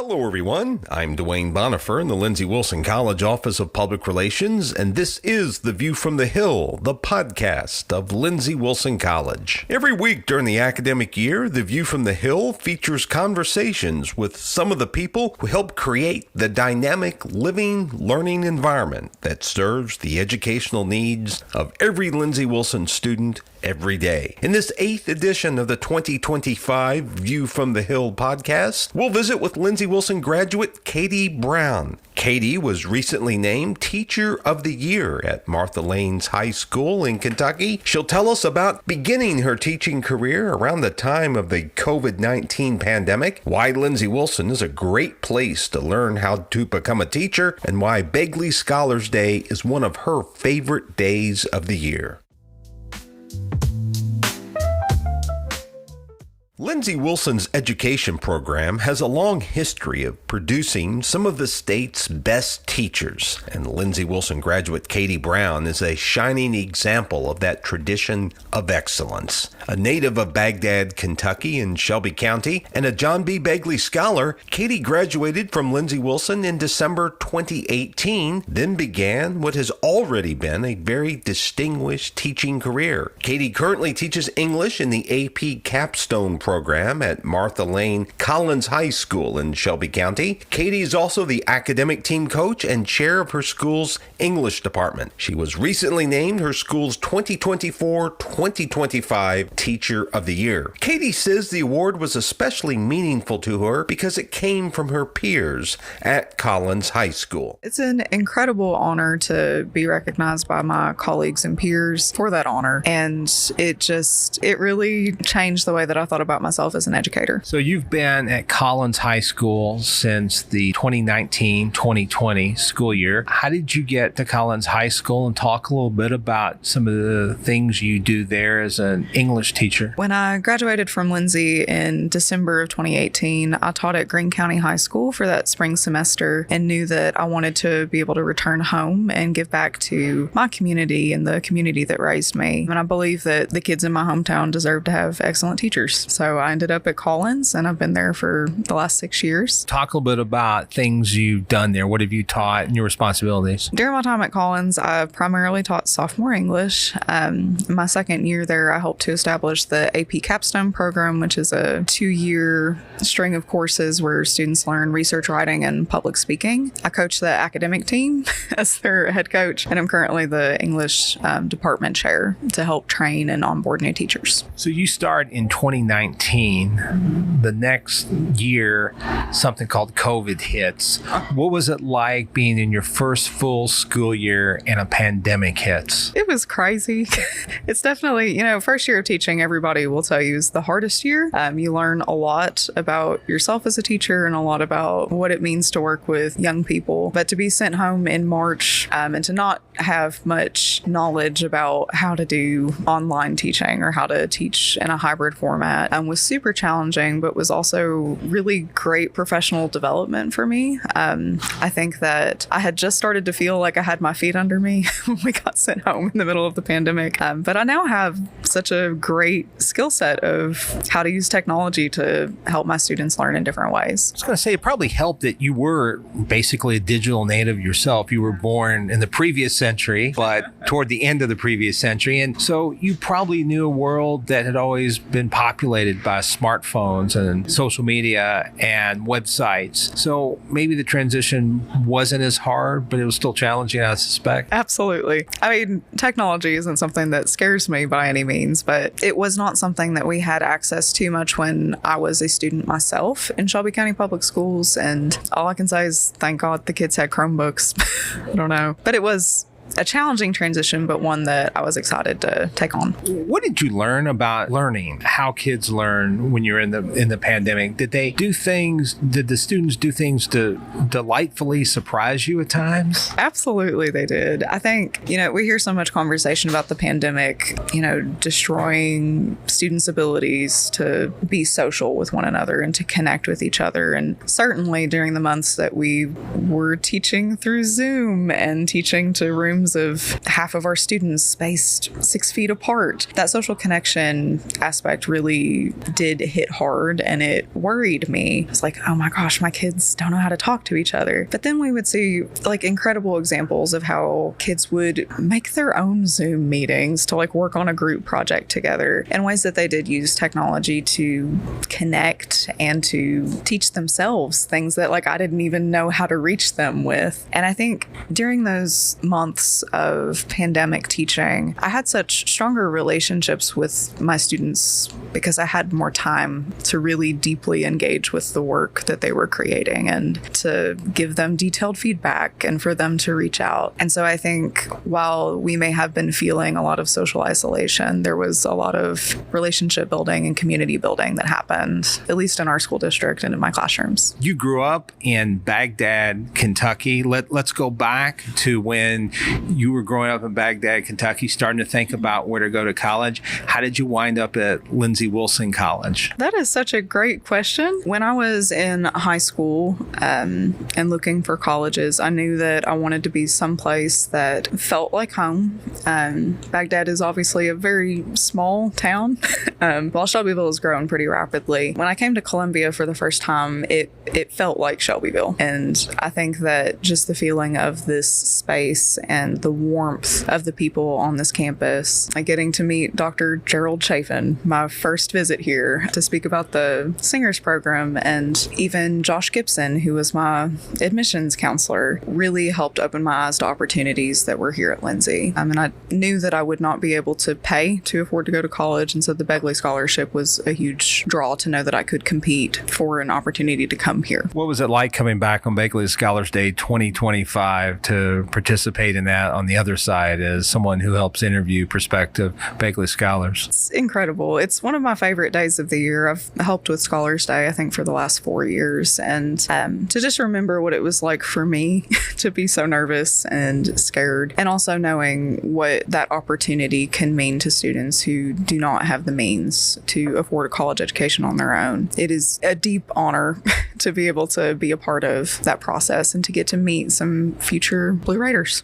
Hello, everyone. I'm Dwayne Bonifer in the Lindsey Wilson College Office of Public Relations, and this is The View from the Hill, the podcast of Lindsey Wilson College. Every week during the academic year, The View from the Hill features conversations with some of the people who help create the dynamic living, learning environment that serves the educational needs of every Lindsey Wilson student every day. In this 8th edition of the 2025 View from the Hill podcast, we'll visit with Lindsey Wilson graduate Katie Brown. Katie was recently named Teacher of the Year at Martha Lanes High School in Kentucky. She'll tell us about beginning her teaching career around the time of the COVID-19 pandemic, why Lindsey Wilson is a great place to learn how to become a teacher, and why Begley Scholars Day is one of her favorite days of the year. Lindsey Wilson's education program has a long history of producing some of the state's best teachers, and Lindsey Wilson graduate Katie Brown is a shining example of that tradition of excellence. A native of Baghdad, Kentucky in Shelby County, and a John B. Begley Scholar, Katie graduated from Lindsey Wilson in December 2018, then began what has already been a very distinguished teaching career. Katie currently teaches English in the AP Capstone program at Martha Lane Collins High School in Shelby County. Katie is also the academic team coach and chair of her school's English department. She was recently named her school's 2024-2025 Teacher of the Year. Katie says the award was especially meaningful to her because it came from her peers at Collins High School. It's an incredible honor to be recognized by my colleagues and peers for that honor, and it really changed the way that I thought about myself as an educator. So you've been at Collins High School since the 2019-2020 school year. How did you get to Collins High School, and talk a little bit about some of the things you do there as an English teacher? When I graduated from Lindsey in December of 2018, I taught at Greene County High School for that spring semester and knew that I wanted to be able to return home and give back to my community and the community that raised me. And I believe that the kids in my hometown deserve to have excellent teachers. So I ended up at Collins, and I've been there for the last 6 years. Talk a little bit about things you've done there. What have you taught and your responsibilities? During my time at Collins, I primarily taught sophomore English. My second year there, I helped to establish the AP Capstone program, which is a 2-year string of courses where students learn research writing and public speaking. I coach the academic team as their head coach, and I'm currently the English department chair to help train and onboard new teachers. So you start in 2019. The next year, something called COVID hits. What was it like being in your first full school year and a pandemic hits? It was crazy. It's definitely, first year of teaching, everybody will tell you, is the hardest year. You learn a lot about yourself as a teacher and a lot about what it means to work with young people. But to be sent home in March and to not have much knowledge about how to do online teaching or how to teach in a hybrid format was super challenging, but was also really great professional development for me. I think that I had just started to feel like I had my feet under me when we got sent home in the middle of the pandemic. But I now have such a great skill set of how to use technology to help my students learn in different ways. I was going to say, it probably helped that you were basically a digital native yourself. You were born in the previous century, but toward the end of the previous century. And so you probably knew a world that had always been populated by smartphones and social media and websites. So maybe the transition wasn't as hard, but it was still challenging, I suspect. Absolutely. I mean, technology isn't something that scares me by any means, but it was not something that we had access to much when I was a student myself in Shelby County Public Schools. And all I can say is, thank God the kids had Chromebooks. I don't know. But it was a challenging transition, but one that I was excited to take on. What did you learn about learning? How kids learn when you're in the pandemic? Did the students do things to delightfully surprise you at times? Absolutely, they did. I think, we hear so much conversation about the pandemic, destroying students' abilities to be social with one another and to connect with each other. And certainly during the months that we were teaching through Zoom and teaching to room rooms of half of our students spaced 6 feet apart. That social connection aspect really did hit hard, and it worried me. It's like, oh my gosh, my kids don't know how to talk to each other. But then we would see like incredible examples of how kids would make their own Zoom meetings to like work on a group project together, and ways that they did use technology to connect and to teach themselves things that like I didn't even know how to reach them with. And I think during those months of pandemic teaching, I had such stronger relationships with my students because I had more time to really deeply engage with the work that they were creating and to give them detailed feedback and for them to reach out. And so I think while we may have been feeling a lot of social isolation, there was a lot of relationship building and community building that happened, at least in our school district and in my classrooms. You grew up in Baghdad, Kentucky. Let's go back to when you were growing up in Baghdad, Kentucky, starting to think about where to go to college. How did you wind up at Lindsey Wilson College? That is such a great question. When I was in high school and looking for colleges, I knew that I wanted to be someplace that felt like home. Baghdad is obviously a very small town, while Shelbyville has grown pretty rapidly. When I came to Columbia for the first time, it felt like Shelbyville. And I think that just the feeling of this space and the warmth of the people on this campus, like getting to meet Dr. Gerald Chafin, my first visit here, to speak about the singers program, and even Josh Gibson, who was my admissions counselor, really helped open my eyes to opportunities that were here at Lindsey. And I knew that I would not be able to pay to afford to go to college, and so the Begley Scholarship was a huge draw to know that I could compete for an opportunity to come here. What was it like coming back on Begley Scholars Day 2025 to participate in that on the other side as someone who helps interview prospective Begley Scholars? It's incredible. It's one of my favorite days of the year. I've helped with Scholars Day, I think, for the last 4 years. And to just remember what it was like for me to be so nervous and scared, and also knowing what that opportunity can mean to students who do not have the means to afford a college education on their own. It is a deep honor to be able to be a part of that process and to get to meet some future Blue Raiders.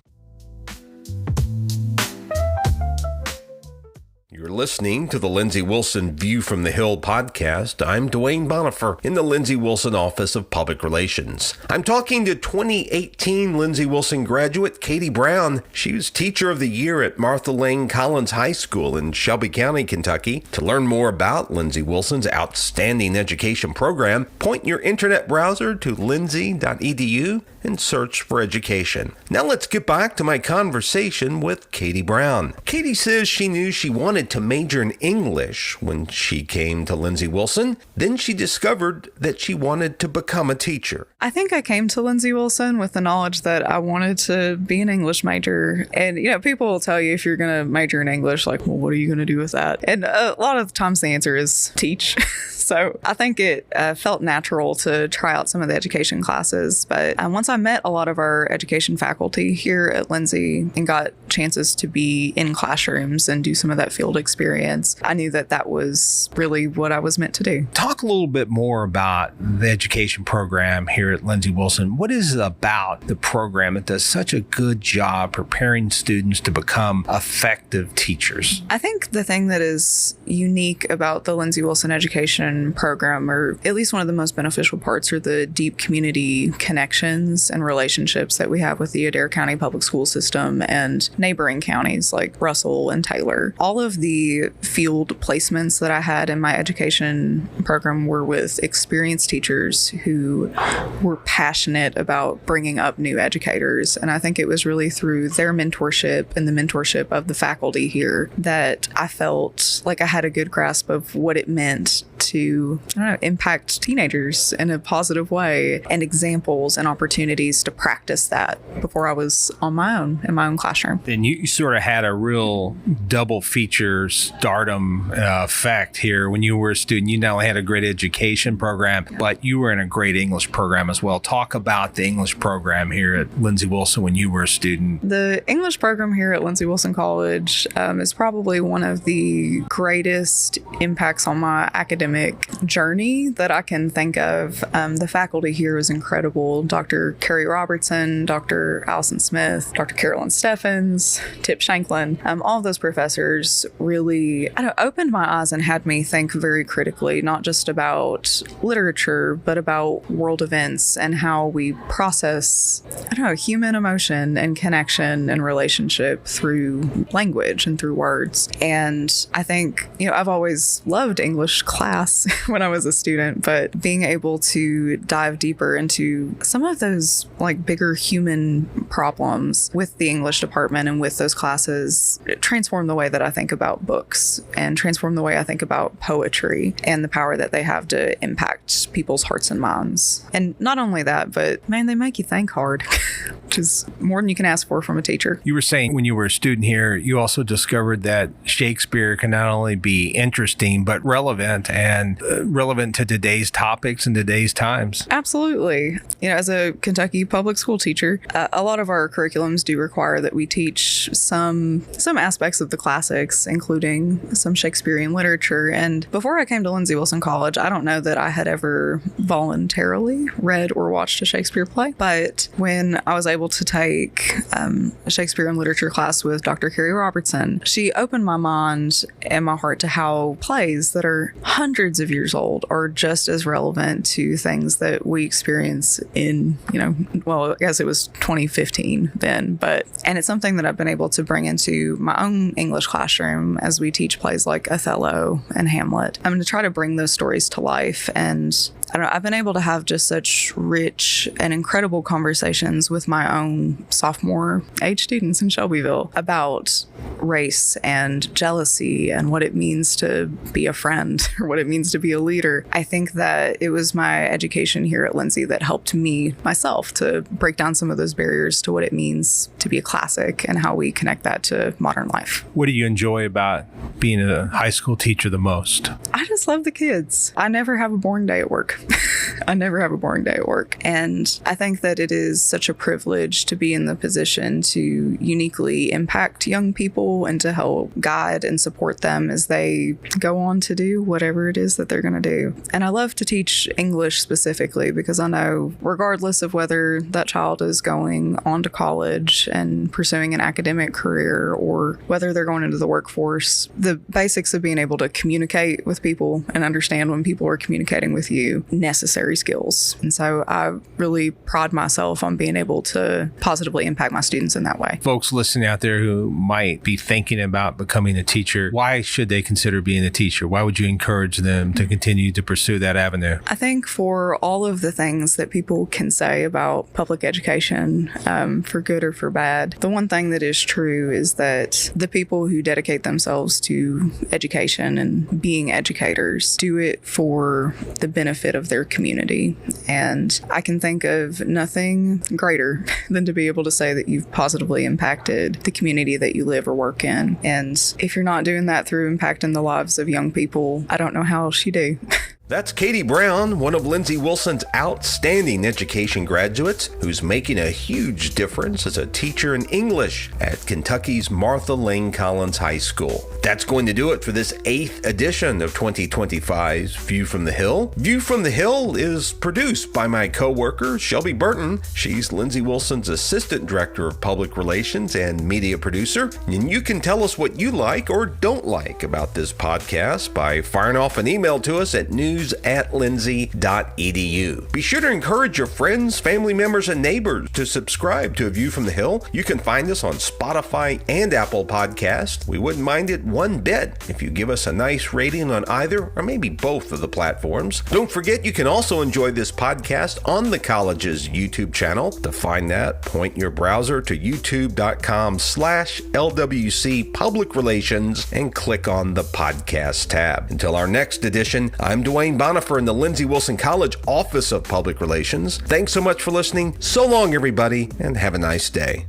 You're listening to the Lindsey Wilson View from the Hill podcast. I'm Dwayne Bonifer in the Lindsey Wilson Office of Public Relations. I'm talking to 2018 Lindsey Wilson graduate Katie Brown. She was Teacher of the Year at Martha Lane Collins High School in Shelby County, Kentucky. To learn more about Lindsey Wilson's outstanding education program, point your internet browser to lindsey.edu and search for education. Now let's get back to my conversation with Katie Brown. Katie says she knew she wanted to major in English when she came to Lindsey Wilson. Then she discovered that she wanted to become a teacher. I think I came to Lindsey Wilson with the knowledge that I wanted to be an English major. And, people will tell you if you're going to major in English, like, well, what are you going to do with that? And a lot of times the answer is teach. So I think it felt natural to try out some of the education classes. But once I met a lot of our education faculty here at Lindsey and got chances to be in classrooms and do some of that field experience, I knew that that was really what I was meant to do. Talk a little bit more about the education program here at Lindsey Wilson. What is it about the program that does such a good job preparing students to become effective teachers? I think the thing that is unique about the Lindsey Wilson education program, or at least one of the most beneficial parts, are the deep community connections and relationships that we have with the Adair County Public School System and neighboring counties like Russell and Taylor. All of the field placements that I had in my education program were with experienced teachers who were passionate about bringing up new educators. And I think it was really through their mentorship and the mentorship of the faculty here that I felt like I had a good grasp of what it meant to impact teenagers in a positive way, and examples and opportunities to practice that before I was on my own in my own classroom. And you sort of had a real double feature stardom effect here when you were a student. You not only had a great education program, but you were in a great English program program as well. Talk about the English program here at Lindsey Wilson when you were a student. The English program here at Lindsey Wilson College is probably one of the greatest impacts on my academic journey that I can think of. The faculty here is incredible. Dr. Carrie Robertson, Dr. Allison Smith, Dr. Carolyn Steffens, Tip Shanklin, all of those professors really opened my eyes and had me think very critically, not just about literature, but about world events and how we process, human emotion and connection and relationship through language and through words. And I think, I've always loved English class when I was a student, but being able to dive deeper into some of those bigger human problems with the English department and with those classes transformed the way that I think about books and transformed the way I think about poetry and the power that they have to impact people's hearts and minds. And not only that, but man, they make you think hard, which is more than you can ask for from a teacher. You were saying when you were a student here, you also discovered that Shakespeare can not only be interesting, but relevant and relevant to today's topics and today's times. Absolutely. As a Kentucky public school teacher, a lot of our curriculums do require that we teach some aspects of the classics, including some Shakespearean literature. And before I came to Lindsey Wilson College, I don't know that I had ever voluntarily read or watched a Shakespeare play. But when I was able to take a Shakespeare and literature class with Dr. Carrie Robertson, she opened my mind and my heart to how plays that are hundreds of years old are just as relevant to things that we experience in, I guess it was 2015 then, and it's something that I've been able to bring into my own English classroom as we teach plays like Othello and Hamlet. I'm going to try to bring those stories to life. And I've been able to have just such rich and incredible conversations with my own sophomore age students in Shelbyville about race and jealousy and what it means to be a friend or what it means to be a leader. I think that it was my education here at Lindsey that helped me myself to break down some of those barriers to what it means to be a classic and how we connect that to modern life. What do you enjoy about being a high school teacher the most? I just love the kids. I never have a boring day at work. I never have a boring day at work. And I think that it is such a privilege to be in the position to uniquely impact young people and to help guide and support them as they go on to do whatever it is that they're going to do. And I love to teach English specifically because I know regardless of whether that child is going on to college and pursuing an academic career or whether they're going into the workforce, the basics of being able to communicate with people and understand when people are communicating with you, necessary skills. And so I really pride myself on being able to positively impact my students in that way. Folks listening out there who might be thinking about becoming a teacher, why should they consider being a teacher? Why would you encourage them to continue to pursue that avenue? I think for all of the things that people can say about public education, for good or for bad, the one thing that is true is that the people who dedicate themselves to education and being educators do it for the benefit of their community. And I can think of nothing greater than to be able to say that you've positively impacted the community that you live or work in. And if you're not doing that through impacting the lives of young people, I don't know how else you do. That's Katie Brown, one of Lindsey Wilson's outstanding education graduates, who's making a huge difference as a teacher in English at Kentucky's Martha Lane Collins High School. That's going to do it for this 8th edition of 2025's View from the Hill. View from the Hill is produced by my co-worker, Shelby Burton. She's Lindsey Wilson's Assistant Director of Public Relations and Media Producer. And you can tell us what you like or don't like about this podcast by firing off an email to us at news@lindsey.edu. Be sure to encourage your friends, family members, and neighbors to subscribe to A View from the Hill. You can find us on Spotify and Apple Podcasts. We wouldn't mind it one bit if you give us a nice rating on either or maybe both of the platforms. Don't forget, you can also enjoy this podcast on the college's YouTube channel. To find that, point your browser to youtube.com/LWC Public Relations and click on the podcast tab. Until our next edition, I'm Dwayne Bonifer in the Lindsey Wilson College Office of Public Relations. Thanks so much for listening. So long, everybody, and have a nice day.